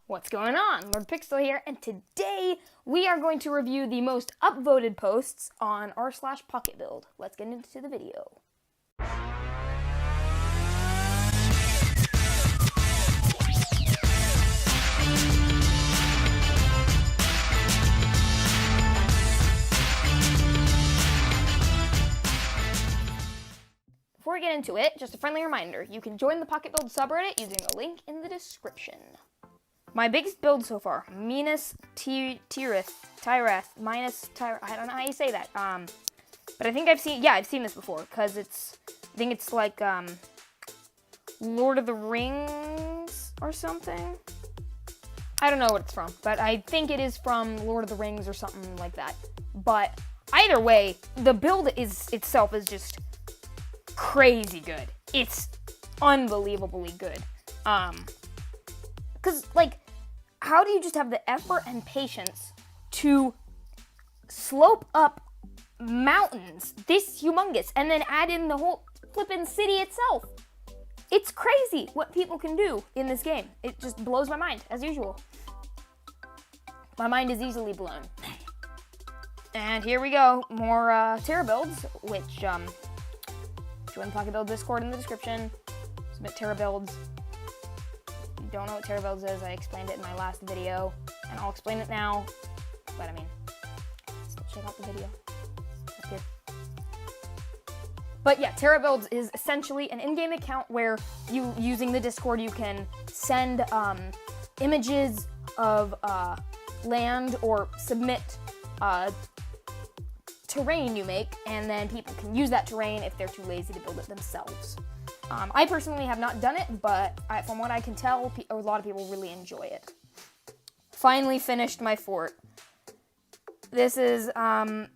What's going on? Lord Pixel here, and today we are going to review the most upvoted posts on r/pocketbuild. Let's get into the video. Before we get into it, just a friendly reminder, you can join the pocketbuild subreddit using the link in the description. My biggest build so far, minus Tyreth, I don't know how you say that, but I think I've seen this before, because I think it's like, Lord of the Rings or something? I don't know what it's from, but I think it is from Lord of the Rings or something like that. But either way, the build itself is just crazy good. It's unbelievably good. Because, like, how do you just have the effort and patience to slope up mountains this humongous and then add in the whole flippin' city itself? It's crazy what people can do in this game. It just blows my mind, as usual. My mind is easily blown. And here we go, more Terra builds, which, join the pocketbuild Discord in the description, submit Terra builds. If you don't know what Terra builds is, I explained it in my last video, and I'll explain it now, but I mean, still check out the video, it's up here. But yeah, Terra builds is essentially an in-game account where using the Discord, you can send images of land or submit terrain you make, and then people can use that terrain if they're too lazy to build it themselves. I personally have not done it, but from what I can tell, a lot of people really enjoy it. Finally finished my fort. This is, I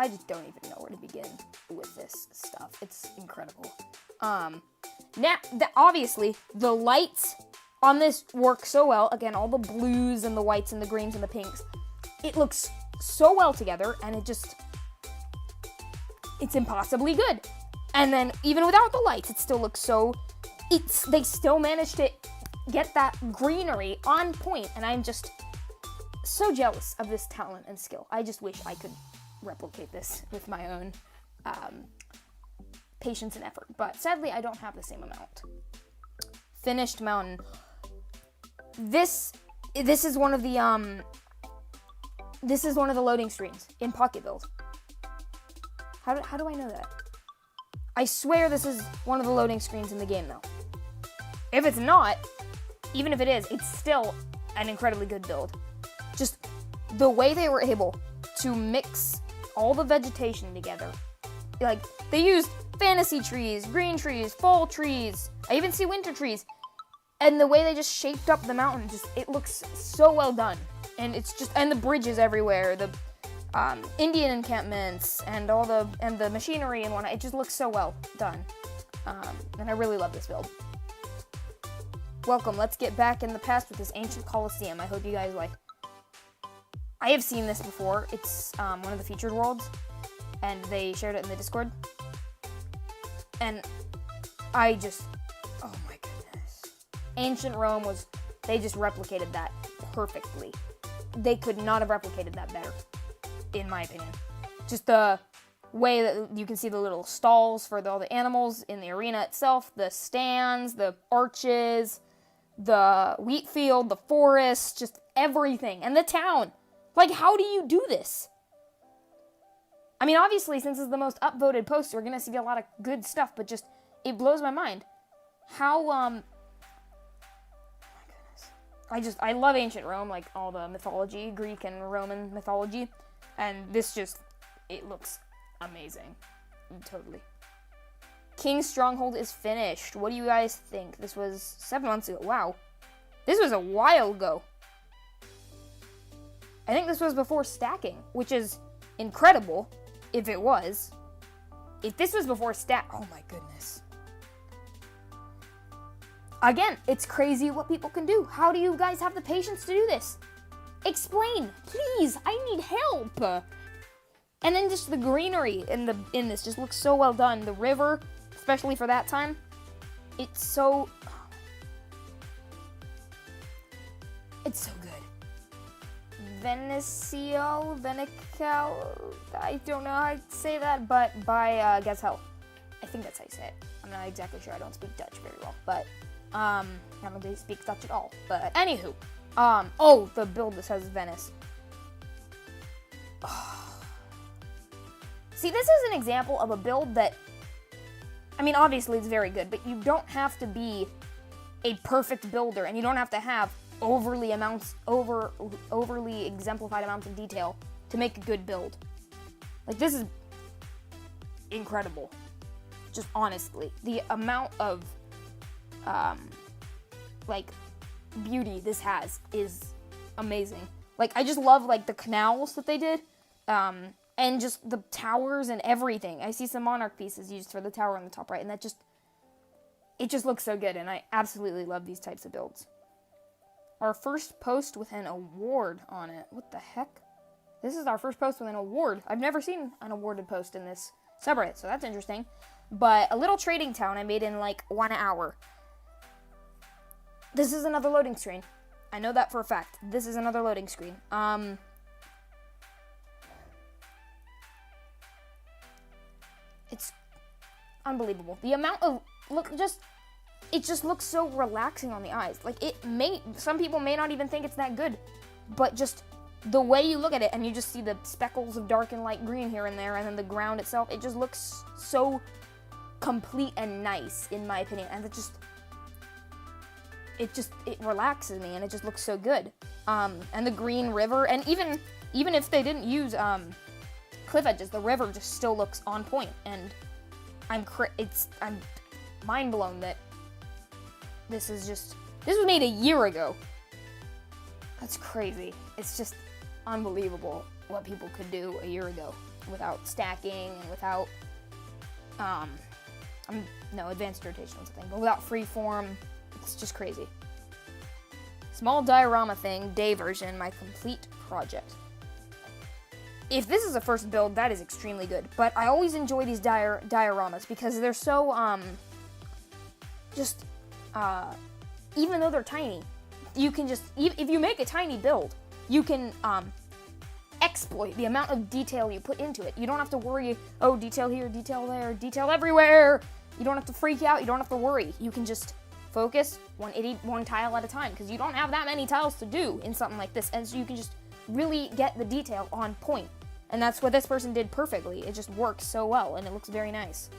just don't even know where to begin with this stuff. It's incredible. Now, obviously, the lights on this work so well. Again, all the blues and the whites and the greens and the pinks. It looks so well together, and it's impossibly good. And then, even without the lights, it still looks they still managed to get that greenery on point, and I'm just so jealous of this talent and skill. I just wish I could replicate this with my own patience and effort, but sadly, I don't have the same amount. Finished mountain. This is one of the loading screens in pocketbuild. How do I know that? I swear this is one of the loading screens in the game, though. If it's not, even if it is, it's still an incredibly good build. Just the way they were able to mix all the vegetation together. Like, they used fantasy trees, green trees, fall trees. I even see winter trees. And the way they just shaped up the mountain, it looks so well done. And and the bridges everywhere, the Indian encampments, and the machinery and whatnot, it just looks so well done. And I really love this build. Welcome, let's get back in the past with this ancient Colosseum. I hope you guys like. I have seen this before. It's one of the featured worlds, and they shared it in the Discord. And oh my goodness. Ancient Rome they just replicated that perfectly. They could not have replicated that better, in my opinion. Just the way that you can see the little stalls for all the animals in the arena itself, the stands, the arches, the wheat field, the forest, just everything. And the town. Like, how do you do this? I mean, obviously, since it's the most upvoted post, we're going to see a lot of good stuff, but just, it blows my mind. How, oh my goodness. I love ancient Rome, like all the mythology, Greek and Roman mythology, and this it looks amazing. Totally. King's Stronghold is finished. What do you guys think? This was 7 months ago. Wow. This was a while ago. I think this was before stacking, which is incredible if it was. If this was before oh my goodness. Again, it's crazy what people can do. How do you guys have the patience to do this? Explain, please. I need help. And then just the greenery in this just looks so well done. The river, especially for that time, It's so good. Venical, I don't know how to say that, but by Gazelle. I think that's how you say it. I'm not exactly sure. I don't speak Dutch very well, but I don't really speak Dutch at all. But anywho, oh, the build that says Venice. See, this is an example of a build that, I mean, obviously it's very good, but you don't have to be a perfect builder, and you don't have to have overly exemplified amounts of detail to make a good build. Like, this is incredible. Just honestly, the amount of like beauty this has is amazing. Like, I just love like the canals that they did, and just the towers and everything. I see some monarch pieces used for the tower on the top right, and it just looks so good, and I absolutely love these types of builds. Our first post with an award on it. What the heck? This is our first post with an award. I've never seen an awarded post in this subreddit, so that's interesting. But a little trading town I made in like 1 hour. This is another loading screen. I know that for a fact. This is another loading screen. It's unbelievable. The amount of it just looks so relaxing on the eyes. Like, some people may not even think it's that good, but just the way you look at it and you just see the speckles of dark and light green here and there, and then the ground itself, it just looks so complete and nice, in my opinion. And it relaxes me, and it just looks so good. And the green river, and even if they didn't use cliff edges, the river just still looks on point, and I'm mind blown that this was made a year ago. That's crazy. It's just unbelievable what people could do a year ago without stacking and without advanced rotation or something, but without freeform. It's just crazy. Small diorama thing, day version, my complete project. If this is a first build, that is extremely good, but I always enjoy these dioramas because they're so even though they're tiny, you can just, if you make a tiny build, you can exploit the amount of detail you put into it. You don't have to worry, oh, detail here, detail there, detail everywhere. You don't have to freak out. You don't have to worry. You can just focus one tile at a time, because you don't have that many tiles to do in something like this, and so you can just really get the detail on point. And that's what this person did perfectly. It just works so well, and it looks very nice.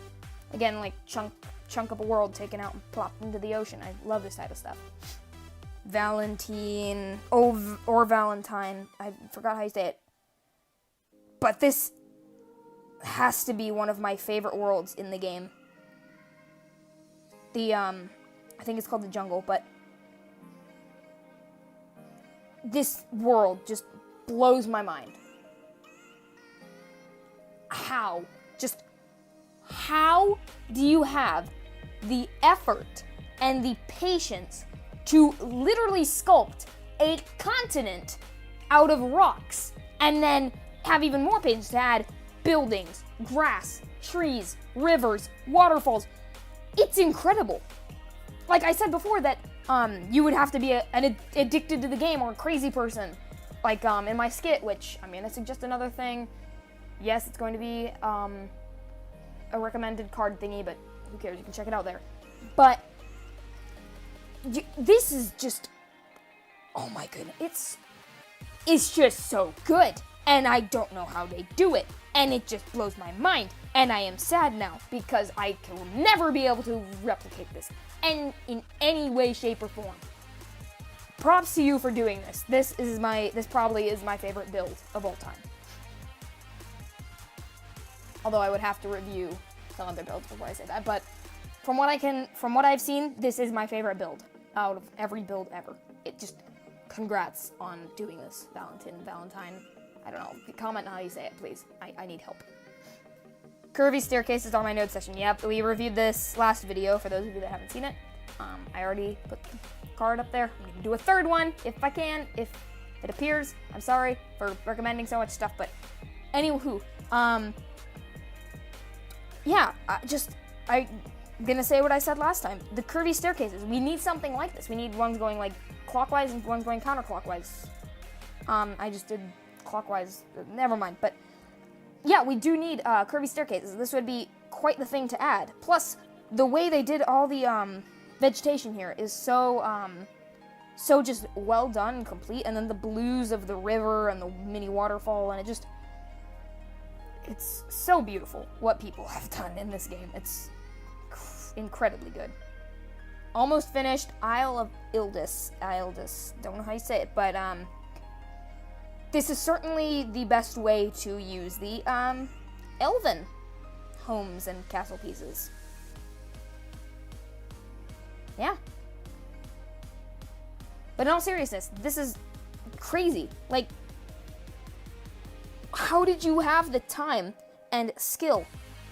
Again, like chunk up a world taken out and plopped into the ocean. I love this type of stuff. Valentine, or Valentine, I forgot how you say it. But this has to be one of my favorite worlds in the game. I think it's called the Jungle, but this world just blows my mind. How do you have the effort and the patience to literally sculpt a continent out of rocks, and then have even more patience to add buildings, grass, trees, rivers, waterfalls? It's incredible. Like I said before, that you would have to be an addicted to the game or a crazy person, like in my skit, which I'm gonna suggest another thing. Yes, it's going to be a recommended card thingy, but who cares? You can check it out there. But this is just, oh my goodness, it's just so good, and I don't know how they do it, and it just blows my mind, and I am sad now because I will never be able to replicate this, and in any way, shape, or form. Props to you for doing this. This probably is my favorite build of all time. Although I would have to review some other builds before I say that, but from what I've seen, this is my favorite build out of every build ever. It just, congrats on doing this, Valentine. I don't know. Comment on how you say it, please. I need help. Curvy staircases on my node session. Yep, we reviewed this last video for those of you that haven't seen it. I already put the card up there. I'm gonna do a third one if I can, if it appears. I'm sorry for recommending so much stuff, but anywho, yeah, gonna say what I said last time. The curvy staircases. We need something like this. We need ones going like clockwise and ones going counterclockwise. I just did clockwise. Never mind. But yeah, we do need curvy staircases. This would be quite the thing to add. Plus, the way they did all the vegetation here is so just well done and complete. And then the blues of the river and the mini waterfall, and it's so beautiful what people have done in this game. It's incredibly good. Almost finished. Isle of Ildis. Don't know how you say it, but this is certainly the best way to use the elven homes and castle pieces. Yeah. But in all seriousness, this is crazy. Like, how did you have the time and skill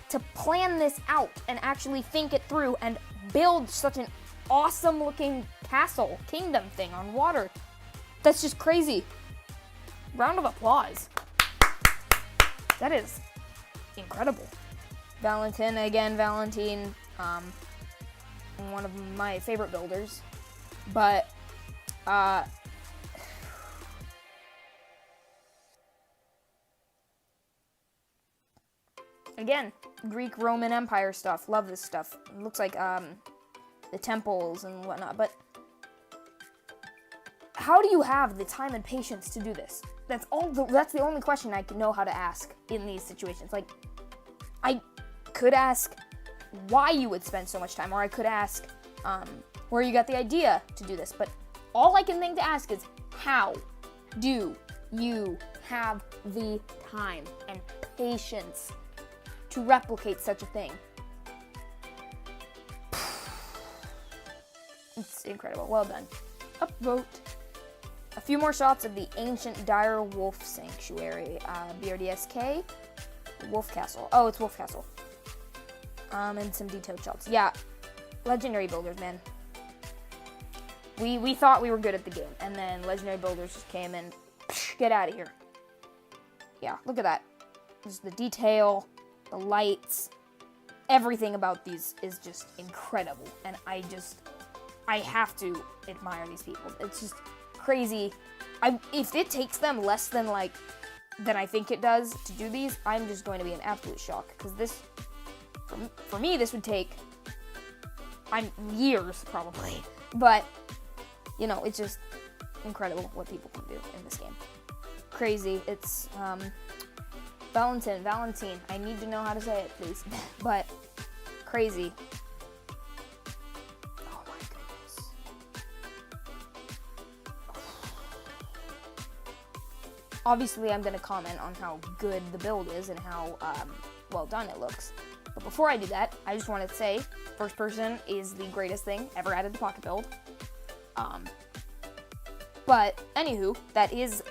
to plan this out and actually think it through and build such an awesome looking castle, kingdom thing on water? That's just crazy. Round of applause. That is incredible. Valentine, one of my favorite builders. But, again, Greek Roman Empire stuff. Love this stuff. It looks like the temples and whatnot. But how do you have the time and patience to do this? That's the only question I know how to ask in these situations. Like, I could ask why you would spend so much time, or I could ask where you got the idea to do this. But all I can think to ask is, how do you have the time and patience to replicate such a thing? It's incredible. Well done. Upvote. A few more shots of the ancient dire wolf sanctuary. BRDSK. Wolf Castle. Oh, it's Wolf Castle. And some detailed shots. Yeah. Legendary builders, man. We thought we were good at the game, and then Legendary builders just came and get out of here. Yeah, look at that. Just the detail, the lights, everything about these is just incredible, and I have to admire these people. It's just crazy. If it takes them less than I think it does to do these, I'm just going to be in absolute shock, because this, for me, this would take years probably, but you know, it's just incredible what people can do in this game. Crazy. It's Valentine. I need to know how to say it, please. But crazy. Oh my goodness. Obviously, I'm going to comment on how good the build is and how well done it looks. But before I do that, I just want to say, first person is the greatest thing ever added to Pocket Build. But anywho, that is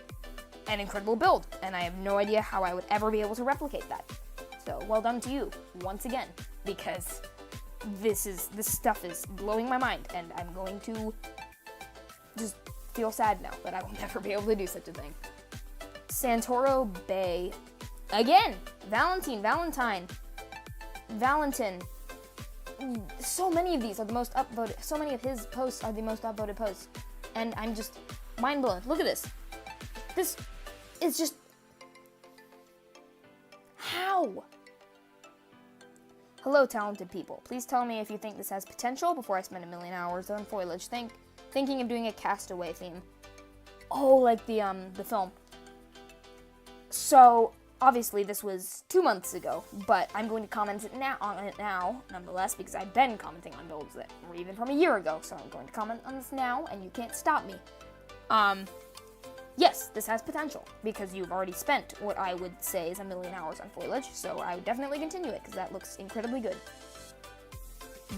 an incredible build, and I have no idea how I would ever be able to replicate that. So well done to you once again, because this stuff is blowing my mind, and I'm going to just feel sad now that I will never be able to do such a thing. Santoro Bay, again, Valentin. So many of these are the most upvoted. So many of his posts are the most upvoted posts, and I'm just mind blown. Look at this. This is just how. Hello, talented people. Please tell me if you think this has potential before I spend 1,000,000 hours on foliage. Thinking of doing a Castaway theme. Oh, like the film. So obviously this was 2 months ago, but I'm going to comment on it now, nonetheless, because I've been commenting on builds that were even from a year ago, so I'm going to comment on this now, and you can't stop me. Yes, this has potential, because you've already spent what I would say is 1,000,000 hours on foliage, so I would definitely continue it, because that looks incredibly good.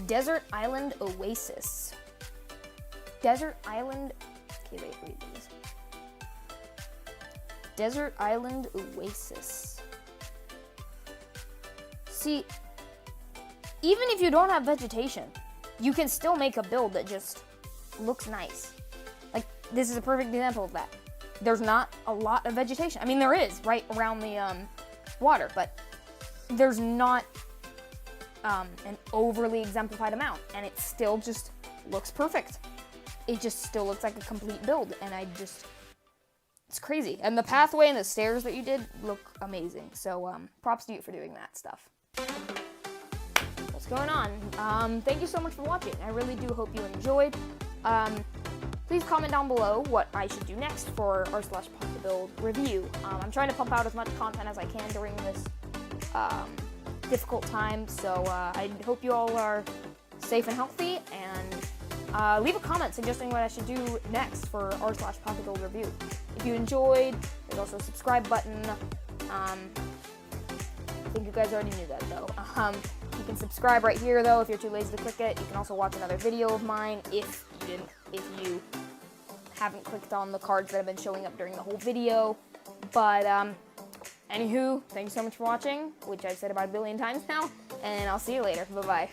Desert Island Oasis. Desert Island... Okay, wait, this. Desert Island Oasis. See, even if you don't have vegetation, you can still make a build that just looks nice. Like, this is a perfect example of that. There's not a lot of vegetation. I mean, there is right around the water, but there's not an overly exemplified amount, and it still just looks perfect. It just still looks like a complete build, and it's crazy. And the pathway and the stairs that you did look amazing. So props to you for doing that stuff. What's going on? Thank you so much for watching. I really do hope you enjoyed. Please comment down below what I should do next for r/pocketbuild review. I'm trying to pump out as much content as I can during this difficult time, so I hope you all are safe and healthy, and leave a comment suggesting what I should do next for r/pocketbuild review. If you enjoyed, there's also a subscribe button. I think you guys already knew that, though. You can subscribe right here, though, if you're too lazy to click it. You can also watch another video of mine if you haven't clicked on the cards that have been showing up during the whole video. But anywho, thank you so much for watching, which I've said about 1 billion times now, and I'll see you later. Bye-bye.